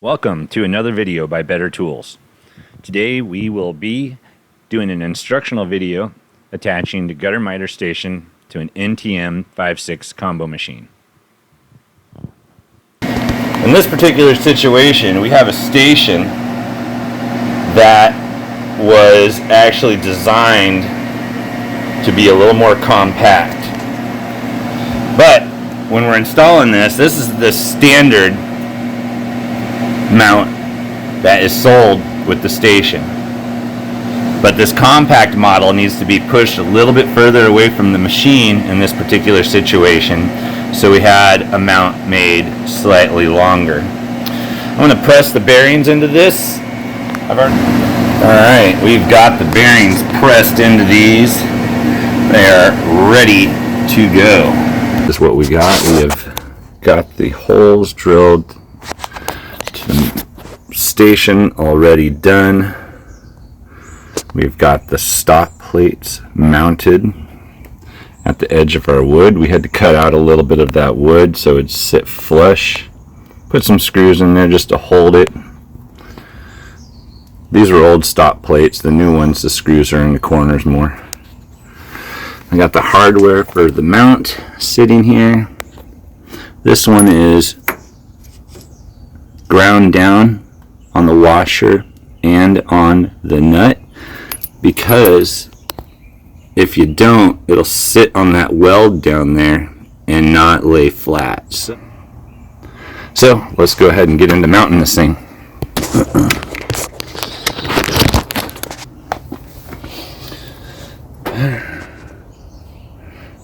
Welcome to another video by Better Tools. Today we will be doing an instructional video attaching the gutter miter station to an NTM 5.6 combo machine. In this particular situation, we have a station that was actually designed to be a little more compact. But when we're installing this is the standard mount that is sold with the station. But this compact model needs to be pushed a little bit further away from the machine in this particular situation, so we had a mount made slightly longer. I'm going to press the bearings into this. Alright, we've got the bearings pressed into these. They are ready to go. This is what we got. We have got the holes drilled to the station already done. We've got the stop plates mounted at the edge of our wood. We had to cut out a little bit of that wood so it'd sit flush. Put some screws in there just to hold it. These are old stop plates. The new ones, the screws are in the corners more. I got the hardware for the mount sitting here. This one is ground down on the washer and on the nut, because if you don't, it'll sit on that weld down there and not lay flat. So let's go ahead and get into mounting this thing.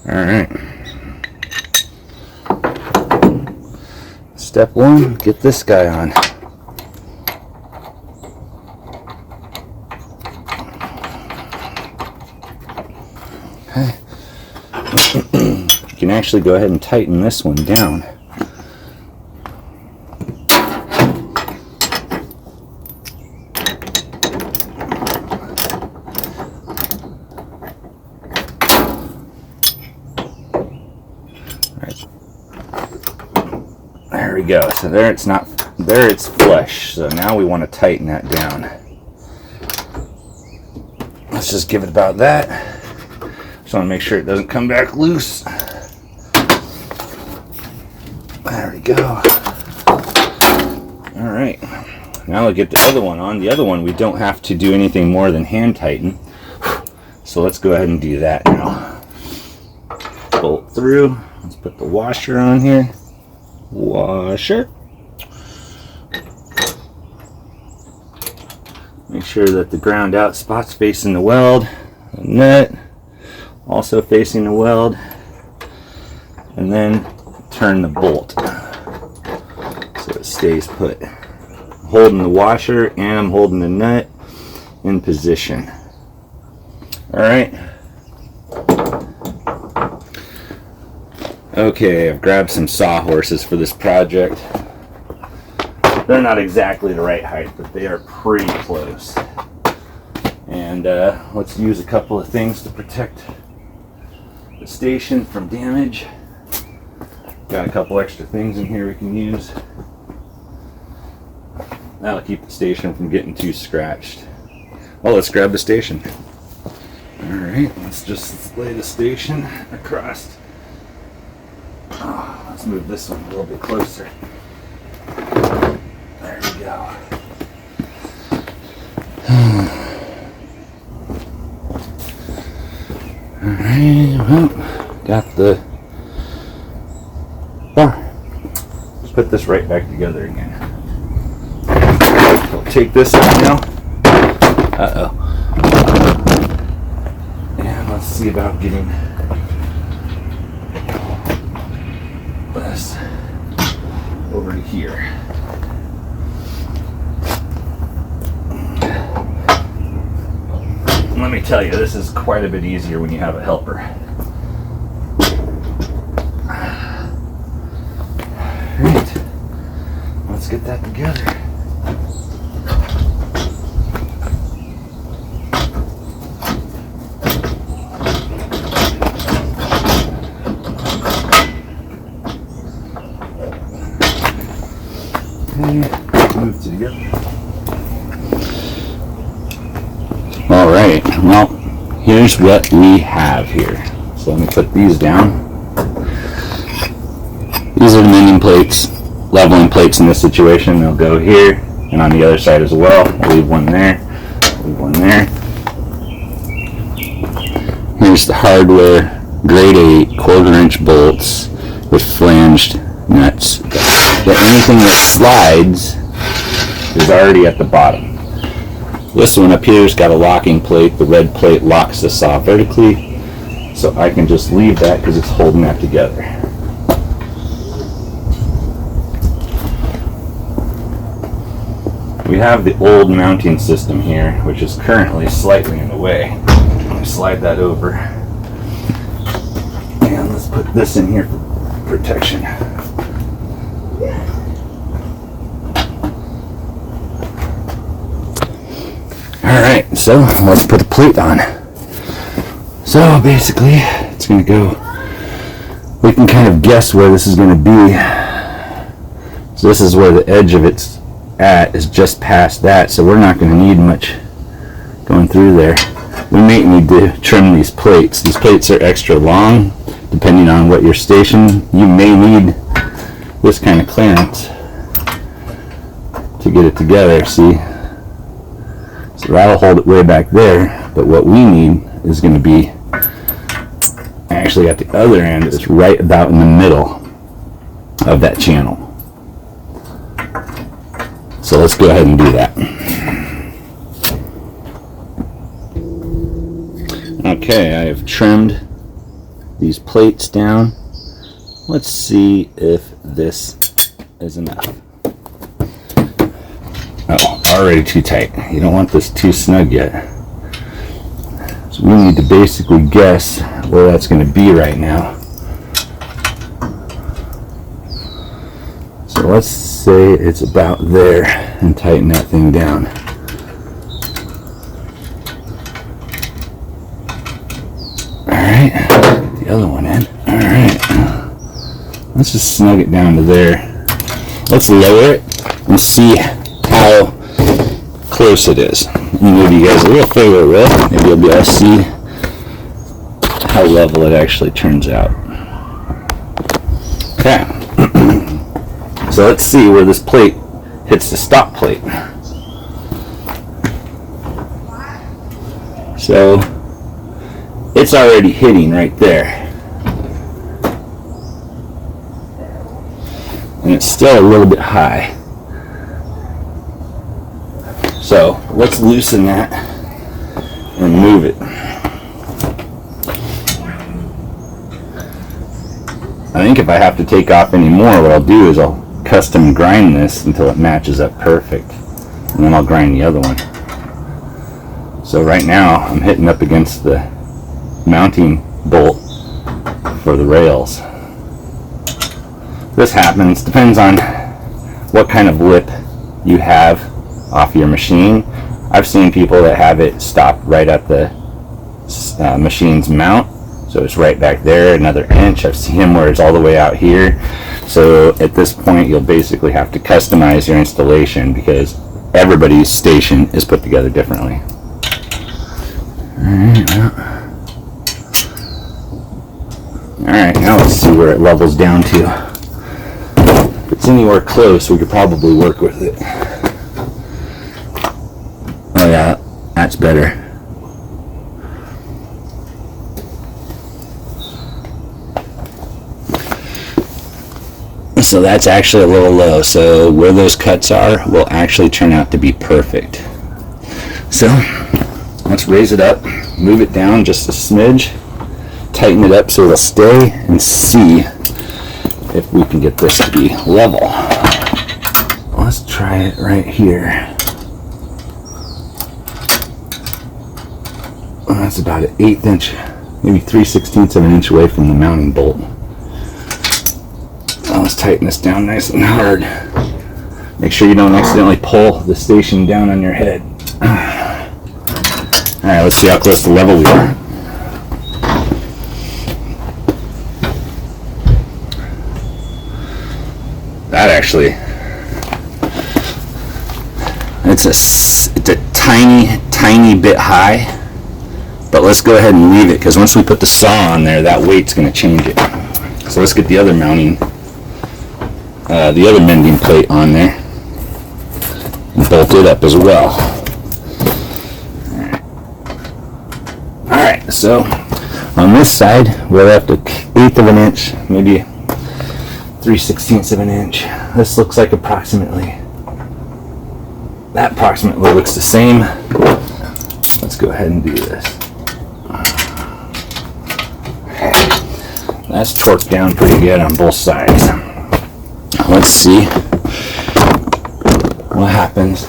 Alright. Step one, get this guy on. Okay. You can actually go ahead and tighten this one down. There we go. So there it's flush. So now we want to tighten that down. Let's just give it about that. Just want to make sure it doesn't come back loose. There we go. Alright. Now we'll get the other one on. The other one we don't have to do anything more than hand tighten. So let's go ahead and do that now. Bolt through. Let's put the washer on here. Washer. Make sure that the ground out spot's facing the weld. The nut also facing the weld. And then turn the bolt so it stays put. I'm holding the washer and I'm holding the nut in position. Alright. Okay, I've grabbed some sawhorses for this project. They're not exactly the right height, but they are pretty close. And let's use a couple of things to protect the station from damage. Got a couple extra things in here we can use. That'll keep the station from getting too scratched. Well, let's grab the station. Alright, let's just lay the station across. Oh, let's move this one a little bit closer. There we go. Alright, well, got the bar. Let's put this right back together again. We'll take this out now. Uh-oh. And let's see about getting this over to here. Let me tell you, this is quite a bit easier when you have a helper. Alright, let's get that together. smooth together. All right, well, here's what we have here. So let me put these down. These are the mending plates, leveling plates in this situation. They'll go here and on the other side as well. I'll leave one there, leave one there. Here's the hardware, grade 8 1/4" bolts with flanged nuts. Anything that slides is already at the bottom. This one up here has got a locking plate. The red plate locks this off vertically, so I can just leave that because it's holding that together. We have the old mounting system here, which is currently slightly in the way. Slide that over, and let's put this in here for protection. Alright, so let's put the plate on. So basically, it's going to go, we can kind of guess where this is going to be. So this is where the edge of it's at, is just past that, so we're not going to need much going through there. We may need to trim these plates. These plates are extra long, depending on what your station. You may need this kind of clearance to get it together, see? So that'll hold it way back there, but what we need is going to be actually at the other end. It's right about in the middle of that channel. So let's go ahead and do that. Okay, I have trimmed these plates down. Let's see if this is enough. Oh, already too tight. You don't want this too snug yet. So we need to basically guess where that's going to be right now. So let's say it's about there and tighten that thing down. Alright, the other one in. Alright, let's just snug it down to there. Let's lower it and see how close it is. Maybe you guys a little further away, maybe you'll be able to see how level it actually turns out. Okay, so let's see where this plate hits the stop plate. So it's already hitting right there, and it's still a little bit high. So let's loosen that and move it. I think if I have to take off any more, what I'll do is I'll custom grind this until it matches up perfect, and then I'll grind the other one. So right now I'm hitting up against the mounting bolt for the rails. This happens, depends on what kind of lip you have off your machine. I've seen people that have it stop right at the machine's mount, so it's right back there, another inch. I've seen them where it's all the way out here. So at this point you'll basically have to customize your installation because everybody's station is put together differently. Alright, now let's see where it levels down to. If it's anywhere close, we could probably work with it. Oh yeah, that's better. So that's actually a little low, so where those cuts are will actually turn out to be perfect. So let's raise it up, move it down just a smidge, tighten it up so it'll stay, and see if we can get this to be level. Let's try it right here. Well, that's about an 1/8 inch, maybe 3/16 of an inch away from the mounting bolt. Now let's tighten this down nice and hard. Make sure you don't accidentally pull the station down on your head. Alright, let's see how close to level we are. That actually It's a tiny bit high, but let's go ahead and leave it, because once we put the saw on there, that weight's going to change it. So let's get the other mending plate on there and bolt it up as well. Alright, so on this side we're left an 1/8 of an inch, maybe 3/16 of an inch. This looks like approximately looks the same. Let's go ahead and do this. That's torqued down pretty good on both sides. Let's see what happens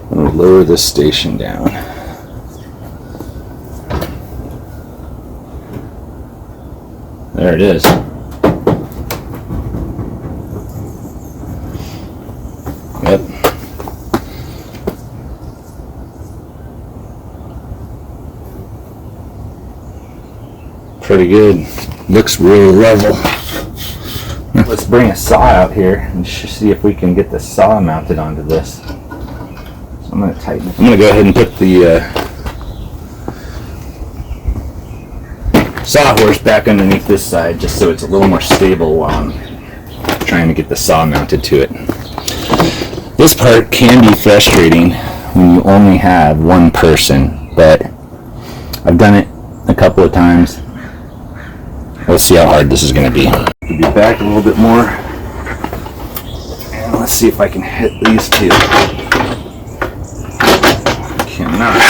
when we lower this station down. There it is. Yep. Pretty good. Looks really level. Let's bring a saw out here and see if we can get the saw mounted onto this. So I'm going to tighten it. I'm going to go ahead and put the sawhorse back underneath this side, just so it's a little more stable while I'm trying to get the saw mounted to it. This part can be frustrating when you only have one person, but I've done it a couple of times. Let's see how hard this is going to be. Be back a little bit more, and let's see if I can hit these two. Cannot.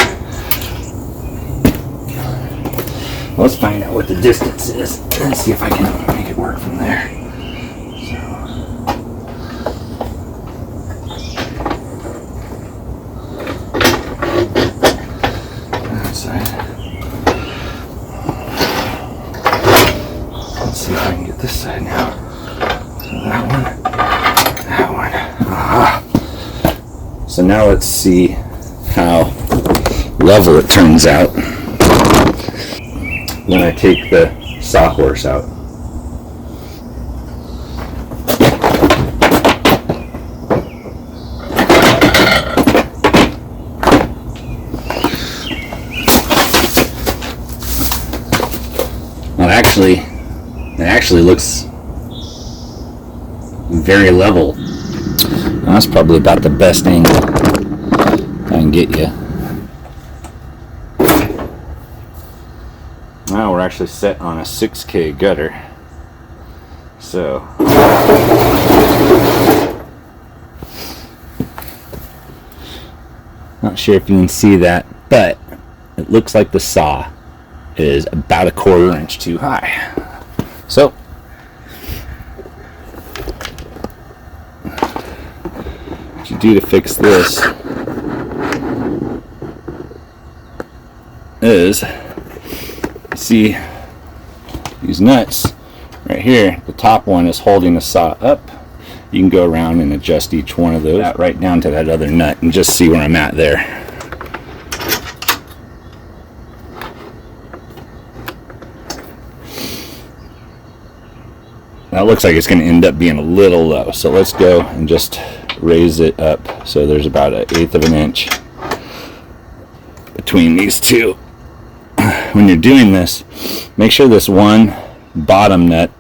Let's find out what the distance is and see if I can make it work from there. That side. Let's see if I can get this side now. So that one. Aha. So now let's see how level it turns out when I take the sawhorse out. Well, it actually looks very level. That's probably about the best angle I can get you. Now we're actually set on a 6K gutter. So not sure if you can see that, but it looks like the saw is about 1/4 inch too high. So what you do to fix this is, see these nuts right here, the top one is holding the saw up. You can go around and adjust each one of those right down to that other nut and just see where I'm at there. That looks like it's going to end up being a little low, so let's go and just raise it up so there's about 1/8 of an inch between these two. When you're doing this, make sure this one bottom nut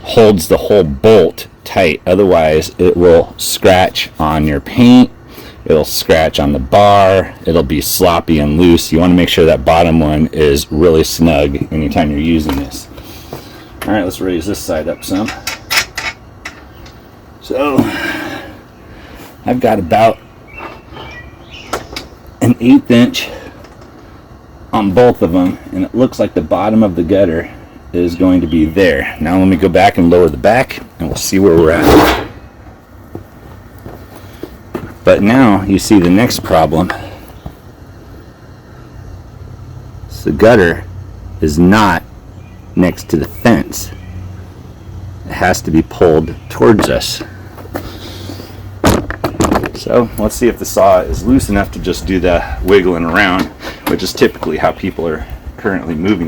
holds the whole bolt tight, otherwise it will scratch on your paint, it'll scratch on the bar, it'll be sloppy and loose. You want to make sure that bottom one is really snug anytime you're using this. Alright, let's raise this side up some. So I've got about an 1/8 inch on both of them, and it looks like the bottom of the gutter is going to be there. Now let me go back and lower the back and we'll see where we're at. But now you see the next problem. So the gutter is not next to the fence. It has to be pulled towards us. So let's see if the saw is loose enough to just do the wiggling around, which is typically how people are currently moving these.